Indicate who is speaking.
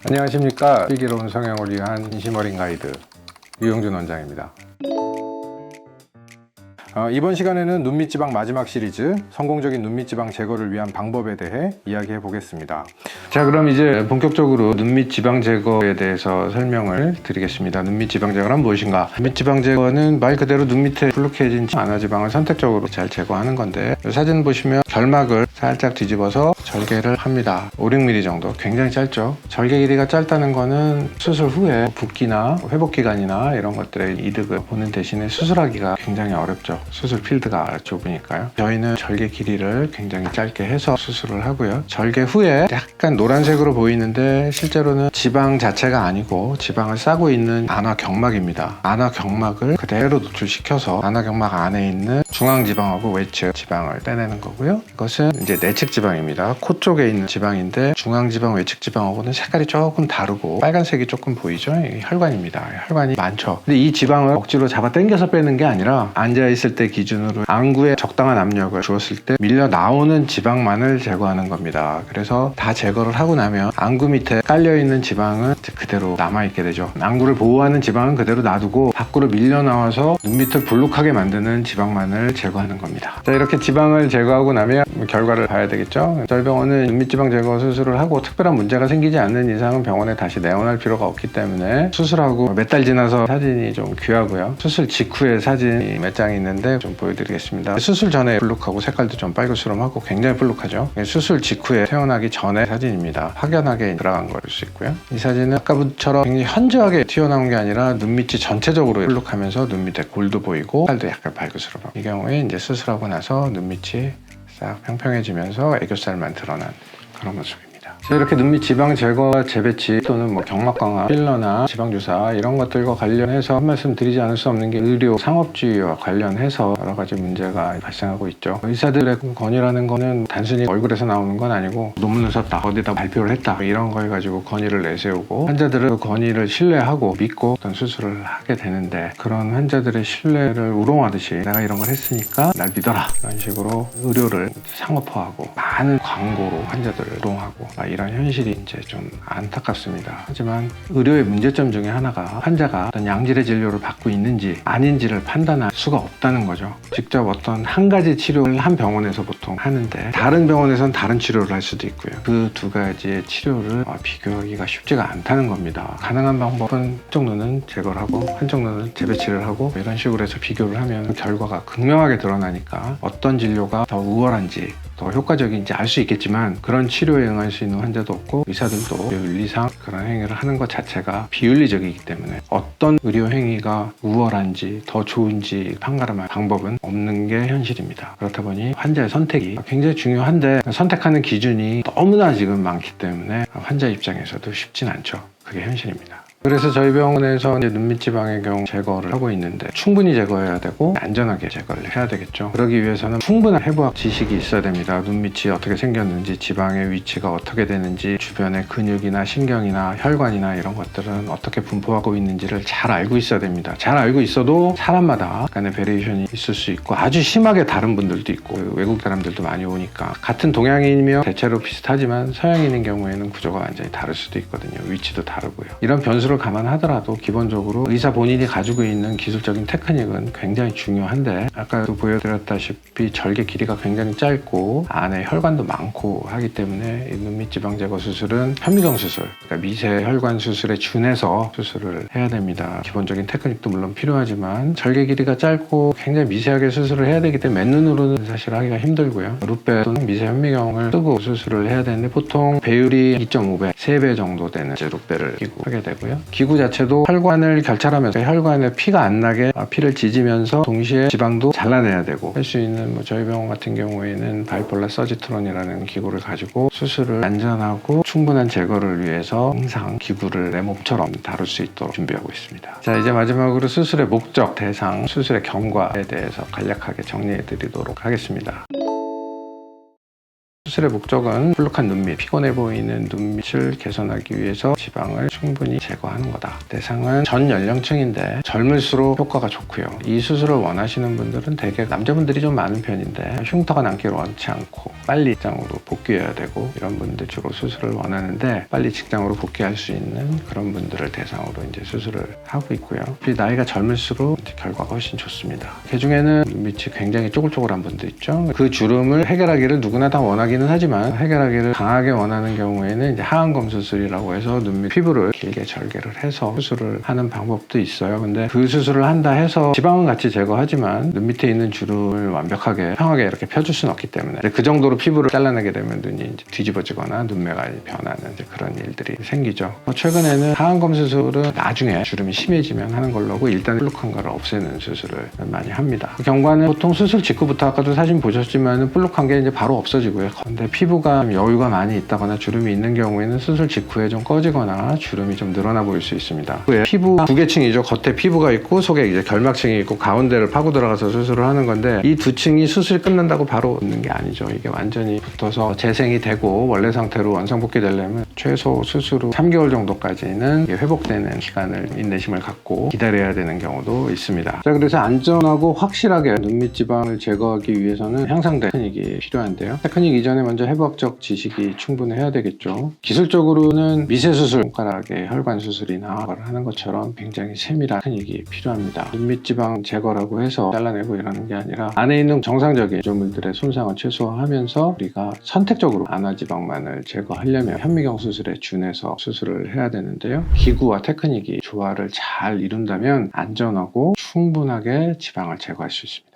Speaker 1: 안녕하십니까. 슬기로운 성형을 위한 인심어린 가이드 유영준 원장입니다. 이번 시간에는 눈밑지방 마지막 시리즈 성공적인 눈밑지방 제거를 위한 방법에 대해 이야기해 보겠습니다. 자, 그럼 이제 본격적으로 눈밑지방 제거에 대해서 설명을 드리겠습니다. 눈밑지방 제거란 무엇인가? 눈밑지방 제거는 말 그대로 눈밑에 불룩해진 안화지방을 선택적으로 잘 제거하는 건데, 이 사진 보시면 결막을 살짝 뒤집어서 절개를 합니다. 5, 6mm 정도. 굉장히 짧죠. 절개 길이가 짧다는 거는 수술 후에 붓기나 회복기간이나 이런 것들의 이득을 보는 대신에 수술하기가 굉장히 어렵죠. 수술 필드가 좁으니까요. 저희는 절개 길이를 굉장히 짧게 해서 수술을 하고요. 절개 후에 약간 노란색으로 보이는데 실제로는 지방 자체가 아니고 지방을 싸고 있는 안화경막입니다. 안화경막을 그대로 노출시켜서 안화경막 안에 있는 중앙지방하고 외측 지방을 빼내는 거고요. 이것은 이제 내측 지방입니다. 코 쪽에 있는 지방인데 중앙지방, 외측 지방하고는 색깔이 조금 다르고 빨간색이 조금 보이죠? 이게 혈관입니다. 혈관이 많죠. 근데 이 지방을 억지로 잡아 당겨서 빼는 게 아니라 앉아있을 때 기준으로 안구에 적당한 압력을 주었을 때 밀려 나오는 지방만을 제거하는 겁니다. 그래서 다 제거를 하고 나면 안구 밑에 깔려있는 지방은 그대로 남아있게 되죠. 안구를 보호하는 지방은 그대로 놔두고 밖으로 밀려 나와서 눈밑을 불룩하게 만드는 지방만을 제거하는 겁니다. 자, 이렇게 지방을 제거하고 나면 결과를 봐야 되겠죠. 저희 병원은 눈밑지방 제거 수술을 하고 특별한 문제가 생기지 않는 이상은 병원에 다시 내원할 필요가 없기 때문에 수술하고 몇 달 지나서 사진이 좀 귀하고요. 수술 직후에 사진이 몇 장이 있는데 좀 보여드리겠습니다. 수술 전에 불룩하고 색깔도 좀 빨갛스름하고 굉장히 불룩하죠. 수술 직후에 태어나기 전의 사진입니다. 확연하게 들어간 걸 수 있고요. 이 사진은 아까처럼 굉장히 현저하게 튀어나온 게 아니라 눈밑이 전체적으로 불룩하면서 눈밑에 골도 보이고 색깔도 약간 밝으스름하고, 이 경우에 이제 수술하고 나서 눈밑이 싹 평평해지면서 애교살만 드러난 그런 모습입니다. 자, 이렇게 눈밑 지방 제거와 재배치 또는 경막 강화, 필러나 지방 주사 이런 것들과 관련해서 한 말씀 드리지 않을 수 없는 게 의료 상업주의와 관련해서 여러 가지 문제가 발생하고 있죠. 의사들의 건의라는 거는 단순히 얼굴에서 나오는 건 아니고 논문을 썼다, 어디다 발표를 했다, 이런 걸 가지고 건의를 내세우고 환자들은 그 건의를 신뢰하고 믿고 어떤 수술을 하게 되는데, 그런 환자들의 신뢰를 우롱하듯이 내가 이런 걸 했으니까 날 믿어라, 이런 식으로 의료를 상업화하고 많은 광고로 환자들을 우롱하고 이런 현실이 이제 좀 안타깝습니다. 하지만 의료의 문제점 중에 하나가 환자가 어떤 양질의 진료를 받고 있는지 아닌지를 판단할 수가 없다는 거죠. 직접 어떤 한 가지 치료를 한 병원에서 보통 하는데 다른 병원에서는 다른 치료를 할 수도 있고요. 그 두 가지의 치료를 비교하기가 쉽지가 않다는 겁니다. 가능한 방법은 한쪽 눈은 제거를 하고 한쪽 눈은 재배치를 하고 이런 식으로 해서 비교를 하면 결과가 극명하게 드러나니까 어떤 진료가 더 우월한지 더 효과적인지 알 수 있겠지만, 그런 치료에 응할 수 있는 환자도 없고 의사들도 윤리상 그런 행위를 하는 것 자체가 비윤리적이기 때문에 어떤 의료 행위가 우월한지 더 좋은지 판가름할 방법은 없는 게 현실입니다. 그렇다 보니 환자의 선택이 굉장히 중요한데 선택하는 기준이 너무나 지금 많기 때문에 환자 입장에서도 쉽진 않죠. 그게 현실입니다. 그래서 저희 병원에서 이제 눈밑지방의 경우 제거를 하고 있는데 충분히 제거해야 되고 안전하게 제거를 해야 되겠죠. 그러기 위해서는 충분한 해부학 지식이 있어야 됩니다. 눈밑이 어떻게 생겼는지, 지방의 위치가 어떻게 되는지, 주변의 근육이나 신경이나 혈관이나 이런 것들은 어떻게 분포하고 있는지를 잘 알고 있어야 됩니다. 잘 알고 있어도 사람마다 약간의 베리에이션이 있을 수 있고 아주 심하게 다른 분들도 있고 외국 사람들도 많이 오니까 같은 동양인이며 대체로 비슷하지만 서양인인 경우에는 구조가 완전히 다를 수도 있거든요. 위치도 다르고요. 이런 변수를 감안하더라도 기본적으로 의사 본인이 가지고 있는 기술적인 테크닉은 굉장히 중요한데, 아까도 보여드렸다시피 절개 길이가 굉장히 짧고 안에 혈관도 많고 하기 때문에 이 눈밑 지방 제거 수술은 현미경 수술, 그러니까 미세 혈관 수술에 준해서 수술을 해야 됩니다. 기본적인 테크닉도 물론 필요하지만 절개 길이가 짧고 굉장히 미세하게 수술을 해야 되기 때문에 맨눈으로는 사실 하기가 힘들고요. 루페 또는 미세 현미경을 쓰고 수술을 해야 되는데 보통 배율이 2.5배, 3배 정도 되는 루페를 끼고 하게 되고요. 기구 자체도 혈관을 결찰하면서 혈관에 피가 안 나게 피를 지지면서 동시에 지방도 잘라내야 되고 할 수 있는 저희 병원 같은 경우에는 바이폴라 서지트론이라는 기구를 가지고 수술을 안전하고 충분한 제거를 위해서 항상 기구를 내 몸처럼 다룰 수 있도록 준비하고 있습니다. 자, 이제 마지막으로 수술의 목적, 대상, 수술의 경과에 대해서 간략하게 정리해 드리도록 하겠습니다. 수술의 목적은 불룩한 눈밑, 피곤해 보이는 눈밑을 개선하기 위해서 지방을 충분히 제거하는 거다. 대상은 전 연령층인데 젊을수록 효과가 좋고요. 이 수술을 원하시는 분들은 대개 남자분들이 좀 많은 편인데 흉터가 남기를 원치 않고 빨리 직장으로 복귀해야 되고 이런 분들 주로 수술을 원하는데 빨리 직장으로 복귀할 수 있는 그런 분들을 대상으로 이제 수술을 하고 있고요. 나이가 젊을수록 이제 결과가 훨씬 좋습니다. 그 중에는 눈밑이 굉장히 쪼글쪼글한 분도 있죠. 그 주름을 해결하기를 누구나 다 원하기는 하지만 해결하기를 강하게 원하는 경우에는 이제 하안검 수술이라고 해서 눈밑 피부를 길게 절개를 해서 수술을 하는 방법도 있어요. 근데 그 수술을 한다 해서 지방은 같이 제거하지만 눈 밑에 있는 주름을 완벽하게 평하게 이렇게 펴줄 수는 없기 때문에 그 정도로 피부를 잘라내게 되면 눈이 이제 뒤집어지거나 눈매가 변하는 이제 그런 일들이 생기죠. 최근에는 하안검 수술은 나중에 주름이 심해지면 하는 걸로 하고 일단 볼록한 걸 없애는 수술을 많이 합니다. 그 경과는 보통 수술 직후부터 아까도 사진 보셨지만 볼록한 게 이제 바로 없어지고요. 근데 피부가 여유가 많이 있다거나 주름이 있는 경우에는 수술 직후에 좀 꺼지거나 주름이 좀 늘어나 보일 수 있습니다. 피부 두 개층이죠. 겉에 피부가 있고 속에 이제 결막층이 있고 가운데를 파고 들어가서 수술을 하는 건데 이 두 층이 수술이 끝난다고 바로 있는 게 아니죠. 이게 완전히 붙어서 재생이 되고 원래 상태로 원상복귀 되려면 최소 수술 후 3개월 정도까지는 회복되는 기간을 인내심을 갖고 기다려야 되는 경우도 있습니다. 자, 그래서 안전하고 확실하게 눈밑 지방을 제거하기 위해서는 향상된 테크닉이 필요한데요. 테크닉 이전에 먼저 해부학적 지식이 충분해야 되겠죠. 기술적으로는 미세수술, 손가락의 혈관 수술이나 하는 것처럼 굉장히 세밀한 테크닉이 필요합니다. 눈밑 지방 제거라고 해서 잘라내고 이러는 게 아니라 안에 있는 정상적인 구조물들의 손상을 최소화하면서 우리가 선택적으로 안화지방만을 제거하려면 현미경 수술에 준해서 수술을 해야 되는데요. 기구와 테크닉이 조화를 잘 이룬다면 안전하고 충분하게 지방을 제거할 수 있습니다.